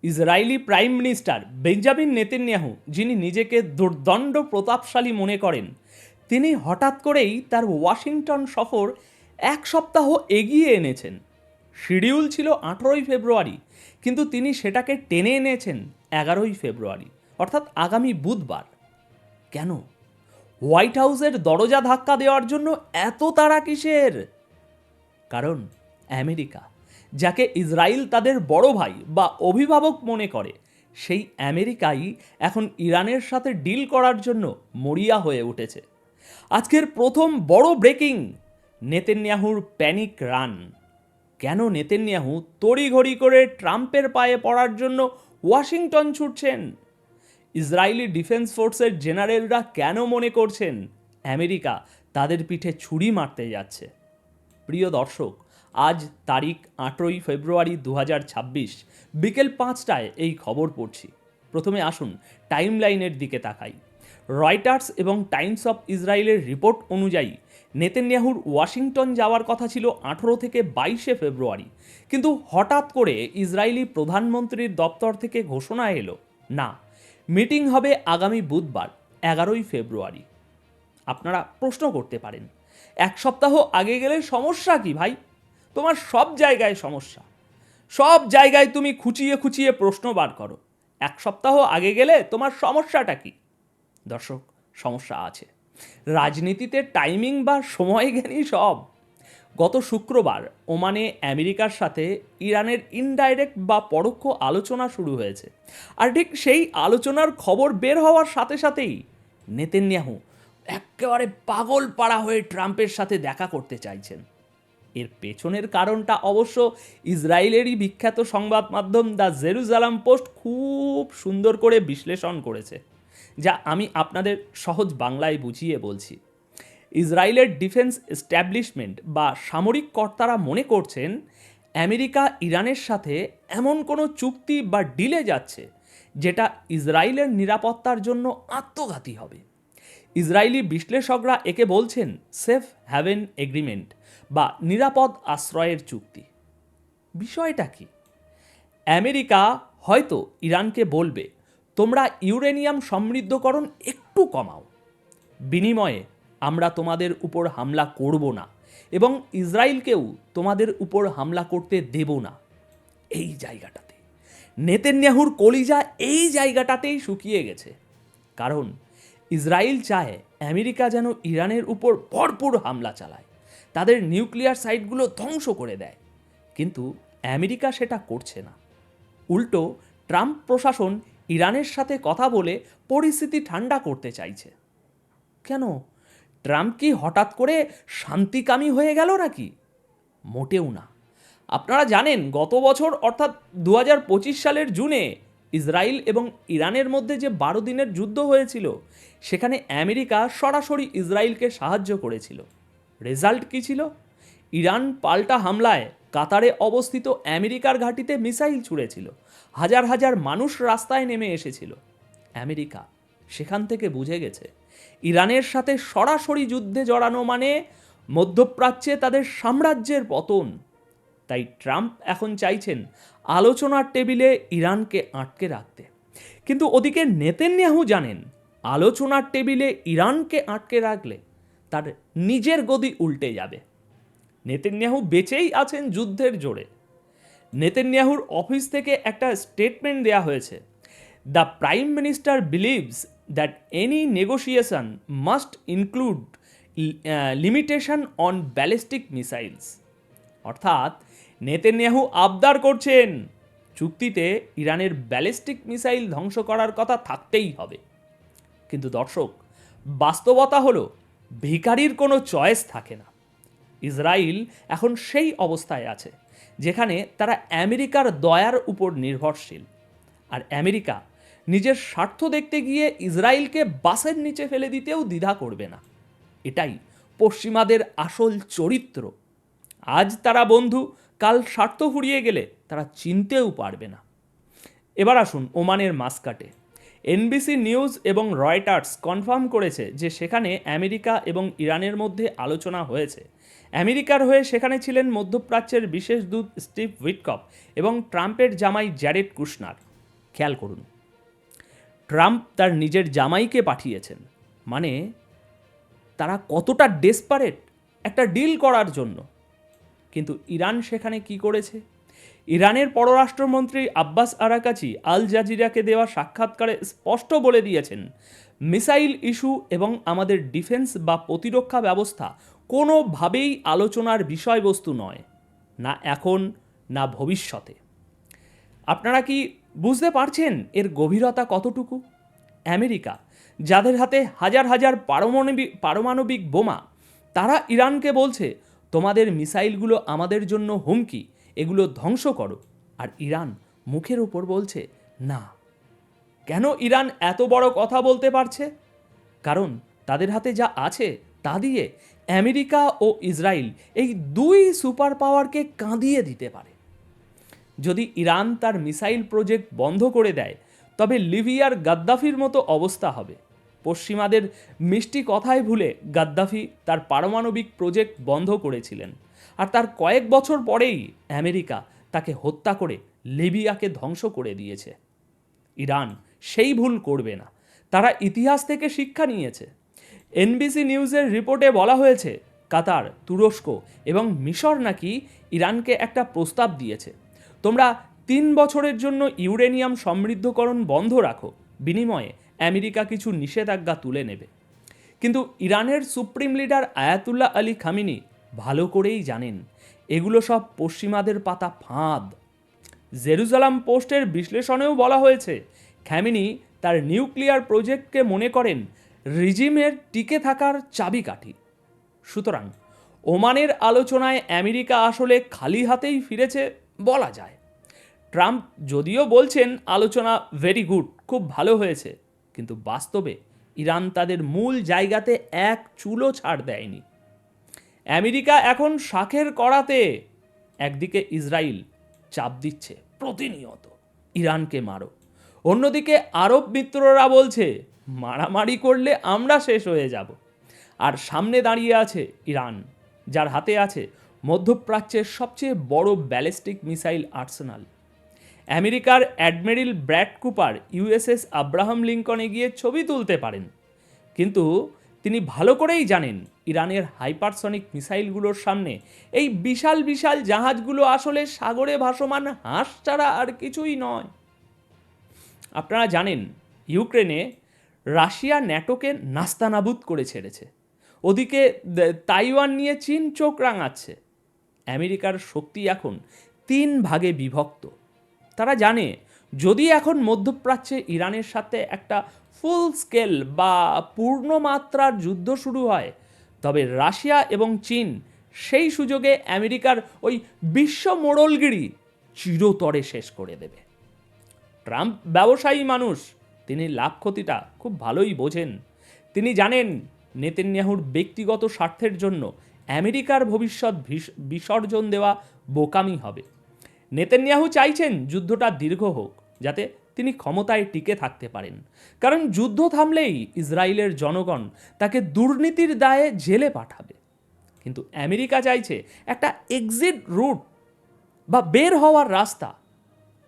Israeli prime minister Benjamin Netanyahu, যিনি নিজেকে দুর্দণ্ড প্রতাপশালী মনে করেন, তিনি হঠাৎ করেই তার ওয়াশিংটন সফর এক সপ্তাহ এগিয়ে এনেছেন। শিডিউল ছিল 18ই ফেব্রুয়ারি, কিন্তু তিনি সেটাকে টেনে এনেছেন 11ই ফেব্রুয়ারি, অর্থাৎ আগামী বুধবার। কেন? হোয়াইট হাউসের দরজা ধাক্কা দেওয়ার জন্য এত তাড়া কিসের? কারণ আমেরিকা, যাকে ইসরায়েল তাদের বড় ভাই বা অভিভাবক মনে করে, সেই আমেরিকাই এখন ইরানের সাথে ডিল করার জন্য মরিয়া হয়ে উঠেছে। আজকের প্রথম বড় ব্রেকিং, নেতানিয়াহুর প্যানিক রান। কেন নেতানিয়াহু তড়িঘড়ি করে ট্রাম্পের পায়ে পড়ার জন্য ওয়াশিংটন ছুটছেন? ইসরায়েলি ডিফেন্স ফোর্সের জেনারেলরা কেন মনে করছেন আমেরিকা তাদের পিঠে ছুরি মারতে যাচ্ছে? প্রিয় দর্শক, আজ তারিখ 8ই ফেব্রুয়ারি 2026, বিকেল 5টায় এই খবর পড়ছি। প্রথমে আসুন টাইমলাইনের দিকে তাকাই। রয়টার্স এবং টাইমস অফ ইসরায়েলের রিপোর্ট অনুযায়ী নেতানিয়াহুর ওয়াশিংটন যাওয়ার কথা ছিল 18 থেকে 22 ফেব্রুয়ারি, কিন্তু হঠাৎ করে ইসরায়েলি প্রধানমন্ত্রীর দপ্তর থেকে ঘোষণা এলো, না, মিটিং হবে আগামী বুধবার 11ই ফেব্রুয়ারি। আপনারা প্রশ্ন করতে পারেন, এক সপ্তাহ আগে গেলে সমস্যা কি ভাই? তোমার সব জায়গায় সমস্যা, সব জায়গায় তুমি খুঁচিয়ে খুঁচিয়ে প্রশ্ন বার করো। এক সপ্তাহ আগে গেলে তোমার সমস্যাটা কি? দর্শক, সমস্যা আছে। রাজনীতিতে টাইমিং বা সময় জ্ঞানই সব। গত শুক্রবার ওমানে আমেরিকার সাথে ইরানের ইনডাইরেক্ট বা পরোক্ষ আলোচনা শুরু হয়েছে, আর ঠিক সেই আলোচনার খবর বের হওয়ার সাথে সাথেই নেতানিয়াহু একেবারে পাগল পাড়া হয়ে ট্রাম্পের সাথে দেখা করতে চাইছেন। এর পেছনের কারণটা অবশ্য ইসরায়েলেরই বিখ্যাত সংবাদ মাধ্যম দ্য জেরুজালেম পোস্ট খুব সুন্দর করে বিশ্লেষণ করেছে, যা আমি আপনাদের সহজ বাংলায় বুঝিয়ে বলছি। ইসরায়েলের ডিফেন্স এস্টাবলিশমেন্ট বা সামরিক কর্তারা মনে করছেন আমেরিকা ইরানের সাথে এমন কোনো চুক্তি বা ডিলে যাচ্ছে যেটা ইসরায়েলের নিরাপত্তার জন্য আত্মঘাতী হবে। ইসরায়েলি বিশ্লেষকরা একে বলছেন সেফ হ্যাভেন এগ্রিমেন্ট বা নিরাপদ আশ্রয়ের চুক্তি। বিষয়টা কি? আমেরিকা হয়তো ইরানকে বলবে, তোমরা ইউরেনিয়াম সমৃদ্ধকরণ একটু কমাও, বিনিময়ে আমরা তোমাদের উপর হামলা করব না এবং ইসরায়েলকেও তোমাদের উপর হামলা করতে দেব না। এই জায়গাটাতে নেতানিয়াহুর কলিজা এই জায়গাটাতেই শুকিয়ে গেছে। কারণ ইসরায়েল চায় আমেরিকা যেন ইরানের উপর ভরপুর হামলা চালায়, তাদের নিউক্লিয়ার সাইটগুলো ধ্বংস করে দেয়। কিন্তু আমেরিকা সেটা করছে না। উল্টো ট্রাম্প প্রশাসন ইরানের সাথে কথা বলে পরিস্থিতি ঠান্ডা করতে চাইছে। কেন? ট্রাম্প কি হঠাৎ করে শান্তিকামী হয়ে গেল নাকি? মোটেও না। আপনারা জানেন, গত বছর অর্থাৎ 2025 সালের জুনে ইসরায়েল এবং ইরানের মধ্যে যে 12 দিনের যুদ্ধ হয়েছিল, সেখানে আমেরিকা সরাসরি ইসরায়েলকে সাহায্য করেছিল। রেজাল্ট কী ছিল? ইরান পাল্টা হামলায় কাতারে অবস্থিত আমেরিকার ঘাঁটিতে মিসাইল ছুঁড়েছিল, হাজার হাজার মানুষ রাস্তায় নেমে এসেছিল। আমেরিকা সেখান থেকে বুঝে গেছে ইরানের সাথে সরাসরি যুদ্ধে জড়ানো মানে মধ্যপ্রাচ্যে তাদের সাম্রাজ্যের পতন। তাই ট্রাম্প এখন চাইছেন আলোচনার টেবিলে ইরানকে আটকে রাখতে। কিন্তু ওদিকে নেতানিয়াহু জানেন, আলোচনার টেবিলে ইরানকে আটকে রাখলে তার নিজের গদি উল্টে যাবে। নেতানিয়াহু বেঁচেই আছেন যুদ্ধের জোরে। নেতানিয়াহুর অফিস থেকে একটা স্টেটমেন্ট দেয়া হয়েছে, the prime minister believes that any negotiation must include limitation on ballistic missiles. অর্থাৎ নেতানিয়াহু আবদার করছেন চুক্তিতে ইরানের ব্যালিস্টিক মিসাইল ধ্বংস করার কথা থাকতেই হবে। কিন্তু দর্শক, বাস্তবতা হলো ভিখারির কোনো চয়েস থাকে না। ইসরায়েল এখন সেই অবস্থায় আছে যেখানে তারা আমেরিকার দয়ার উপর নির্ভরশীল, আর আমেরিকা নিজের স্বার্থ দেখতে গিয়ে ইসরায়েলকে বাসের নিচে ফেলে দিতেও দ্বিধা করবে না। এটাই পশ্চিমাদের আসল চরিত্র। আজ তারা বন্ধু, কাল স্বার্থ ফুরিয়ে গেলে তারা চিনতেও পারবে না। এবার আসুন ওমানের মাস্কাটে। এনবিসি নিউজ এবং রয়টার্স কনফার্ম করেছে যে সেখানে আমেরিকা এবং ইরানের মধ্যে আলোচনা হয়েছে। আমেরিকার হয়ে সেখানে ছিলেন মধ্যপ্রাচ্যের বিশেষ দূত স্টিভ উইটকফ এবং ট্রাম্পের জামাই জ্যারেড কুশনার। খেয়াল করুন, ট্রাম্প তার নিজের জামাইকে পাঠিয়েছেন, মানে তারা কতটা ডেসপারেট একটা ডিল করার জন্য। কিন্তু ইরান সেখানে কি করেছে? ইরানের পররাষ্ট্রমন্ত্রী আব্বাস আরাকাচি আল জাজিরাকে দেওয়া সাক্ষাৎকারে স্পষ্ট বলে দিয়েছেন, মিসাইল ইস্যু এবং আমাদের ডিফেন্স বা প্রতিরক্ষা ব্যবস্থা কোনোভাবেই আলোচনার বিষয়বস্তু নয়, না এখন না ভবিষ্যতে। আপনারা কি বুঝতে পারছেন এর গভীরতা কতটুকু? আমেরিকা, যাদের হাতে হাজার হাজার পারমাণবিক বোমা, তারা ইরানকে বলছে তোমাদের মিসাইলগুলো আমাদের জন্য হুমকি, এগুলো ধ্বংস করো। আর ইরান মুখের উপর বলছে না। কেন ইরান এত বড় কথা বলতে পারছে? কারণ তাদের হাতে যা আছে তা দিয়ে আমেরিকা ও ইসরায়েল, এই দুই সুপার পাওয়ারকে কাঁদিয়ে দিতে পারে। যদি ইরান তার মিসাইল প্রজেক্ট বন্ধ করে দেয়, তবে লিবিয়ার গাদ্দাফির মতো অবস্থা হবে। পশ্চিমাদের মিষ্টি কথায় ভুলে গাদ্দাফি তার পারমাণবিক প্রজেক্ট বন্ধ করেছিলেন, আর তার কয়েক বছর পরেই আমেরিকা তাকে হত্যা করে লিবিয়াকে ধ্বংস করে দিয়েছে। ইরান সেই ভুল করবে না, তারা ইতিহাস থেকে শিক্ষা নিয়েছে। এনবিসি নিউজের রিপোর্টে বলা হয়েছে, কাতার, তুরস্ক এবং মিশর নাকি ইরানকে একটা প্রস্তাব দিয়েছে, তোমরা 3 বছরের জন্য ইউরেনিয়াম সমৃদ্ধকরণ বন্ধ রাখো, বিনিময়ে আমেরিকা কিছু নিষেধাজ্ঞা তুলে নেবে। কিন্তু ইরানের supreme leader Ayatollah Ali Khamenei ভালো করেই জানেন এগুলো সব পশ্চিমাদের পাতা ফাঁদ। জেরুজালেম পোস্টের বিশ্লেষণেও বলা হয়েছে, খামেনি তার নিউক্লিয়ার প্রজেক্টকে মনে করেন রিজিমের টিকে থাকার চাবিকাঠি। সুতরাং ওমানের আলোচনায় আমেরিকা আসলে খালি হাতেই ফিরেছে বলা যায়। ট্রাম্প যদিও বলছেন আলোচনা ভেরি গুড, খুব ভালো হয়েছে, কিন্তু বাস্তবে ইরান তাদের মূল জায়গাতে এক চুলও ছাড় দেয়নি। আমেরিকা এখন শাখের কড়াতে। একদিকে ইসরায়েল চাপ দিচ্ছে প্রতিনিয়ত, ইরানকে মারো। অন্যদিকে আরব মিত্ররা বলছে মারামারি করলে আমরা শেষ হয়ে যাব। আর সামনে দাঁড়িয়ে আছে ইরান, যার হাতে আছে মধ্যপ্রাচ্যের সবচেয়ে বড় ব্যালিস্টিক মিসাইল আর্সেনাল। আমেরিকার admiral Brad Cooper USS Abraham লিঙ্কনে গিয়ে ছবি তুলতে পারেন, কিন্তু তিনি ভালো করেই জানেন ইরানের হাইপারসনিক মিসাইলগুলোর সামনে এই বিশাল বিশাল জাহাজগুলো আসলে সাগরে ভাসমান হাঁস ছাড়া আর কিছুই নয়। আপনারা জানেন ইউক্রেনে রাশিয়া ন্যাটোকে নাস্তানাবুদ করে ছেড়েছে, ওদিকে তাইওয়ান নিয়ে চীন চোখ রাঙাচ্ছে। আমেরিকার শক্তি এখন 3 ভাগে বিভক্ত। তারা জানে যদি এখন মধ্যপ্রাচ্যে ইরানের সাথে একটা ফুল স্কেল বা পূর্ণমাত্রার যুদ্ধ শুরু হয়, তবে রাশিয়া এবং চীন সেই সুযোগে আমেরিকার ওই বিশ্ব মোড়লগিরি চিরতরে শেষ করে দেবে। ট্রাম্প ব্যবসায়ী মানুষ, তিনি লাভ ক্ষতিটা খুব ভালোই বোঝেন। তিনি জানেন নেতানিয়াহুর ব্যক্তিগত স্বার্থের জন্য আমেরিকার ভবিষ্যৎ বিসর্জন দেওয়া বোকামি হবে। নেতানিয়াহু চাইছেন যুদ্ধটা দীর্ঘ হোক, যাতে তিনি ক্ষমতায় টিকে থাকতে পারেন, কারণ যুদ্ধ থামলেই ইসরায়েলের জনগণ তাকে দুর্নীতির দায়ে জেলে পাঠাবে। কিন্তু আমেরিকা চাইছে একটা এক্সিট রুট বা বের হওয়ার রাস্তা।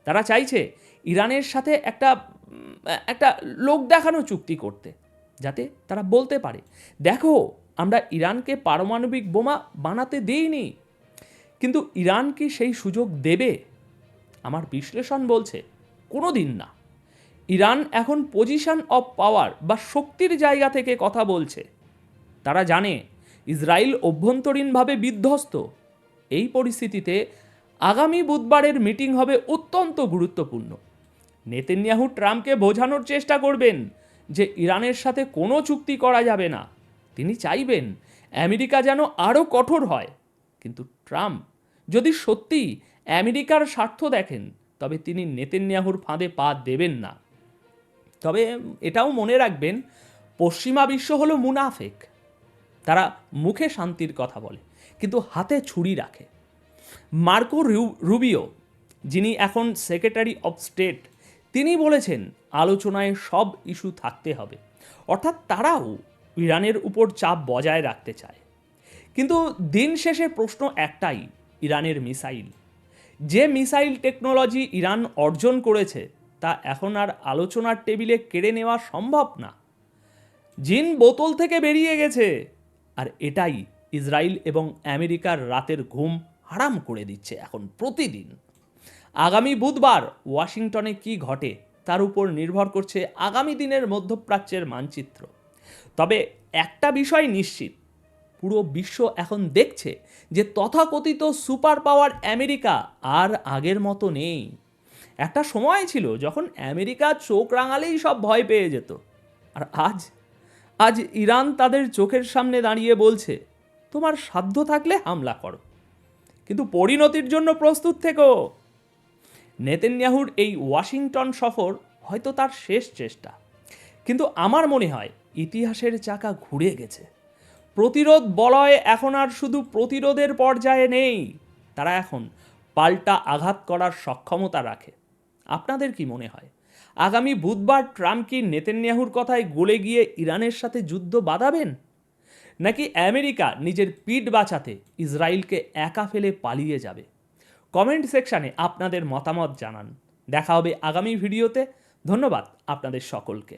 তারা চাইছে ইরানের সাথে একটা লোক দেখানো চুক্তি করতে, যাতে তারা বলতে পারে দেখো আমরা ইরানকে পারমাণবিক বোমা বানাতে দেইনি। কিন্তু ইরান কি সেই সুযোগ দেবে? আমার বিশ্লেষণ বলছে কোনো দিন না। ইরান এখন পজিশন অফ পাওয়ার বা শক্তির জায়গা থেকে কথা বলছে। তারা জানে ইসরায়েল অভ্যন্তরীণভাবে বিধ্বস্ত। এই পরিস্থিতিতে আগামী বুধবারের মিটিং হবে অত্যন্ত গুরুত্বপূর্ণ। নেতানিয়াহু ট্রাম্পকে বোঝানোর চেষ্টা করবেন যে ইরানের সাথে কোনো চুক্তি করা যাবে না। তিনি চাইবেন আমেরিকা যেন আরও কঠোর হয়। কিন্তু ট্রাম্প যদি সত্যিই আমেরিকার স্বার্থ দেখেন, তবে তিনি নেতানিয়াহুর ফাঁদে পা দেবেন না। তবে এটাও মনে রাখবেন, পশ্চিমা বিশ্ব হলো মুনাফেক। তারা মুখে শান্তির কথা বলে, কিন্তু হাতে ছুরি রাখে। মার্কো রুবিও, যিনি এখন সেক্রেটারি অফ স্টেট, তিনি বলেছেন আলোচনায় সব ইস্যু থাকতে হবে। অর্থাৎ তারাও ইরানের উপর চাপ বজায় রাখতে চায়। কিন্তু দিন শেষে প্রশ্ন একটাই, ইরানের মিসাইল। যে মিসাইল টেকনোলজি ইরান অর্জন করেছে তা এখন আর আলোচনার টেবিলে কেড়ে নেওয়া সম্ভব না। জিন বোতল থেকে বেরিয়ে গেছে, আর এটাই ইসরায়েল এবং আমেরিকার রাতের ঘুম হারাম করে দিচ্ছে এখন প্রতিদিন। আগামী বুধবার ওয়াশিংটনে কি ঘটে তার উপর নির্ভর করছে আগামী দিনের মধ্যপ্রাচ্যের মানচিত্র। তবে একটা বিষয় নিশ্চিত, পুরো বিশ্ব এখন দেখছে যে তথাকথিত সুপার পাওয়ার আমেরিকা আর আগের মতো নেই। একটা সময় ছিল যখন আমেরিকা চোখ রাঙালেই সব ভয় পেয়ে যেত, আর আজ আজ ইরান তাদের চোখের সামনে দাঁড়িয়ে বলছে, তোমার সাধ্য থাকলে হামলা করো, কিন্তু পরিণতির জন্য প্রস্তুত থেকো। নেতানিয়াহুর এই ওয়াশিংটন সফর হয়তো তার শেষ চেষ্টা, কিন্তু আমার মনে হয় ইতিহাসের চাকা ঘুরে গেছে। প্রতিরোধ বলয় এখন আর শুধু প্রতিরোধের পর্যায়ে নেই, তারা এখন পাল্টা আঘাত করার সক্ষমতা রাখে। আপনাদের কি মনে হয়, আগামী বুধবার ট্রাম্প কি নেতানিয়াহুর কথায় গলে গিয়ে ইরানের সাথে যুদ্ধ বাঁধাবেন, নাকি আমেরিকা নিজের পিঠ বাঁচাতে ইসরায়েলকে একা ফেলে পালিয়ে যাবে? কমেন্ট সেকশানে আপনাদের মতামত জানান। দেখা হবে আগামী ভিডিওতে। ধন্যবাদ আপনাদের সকলকে।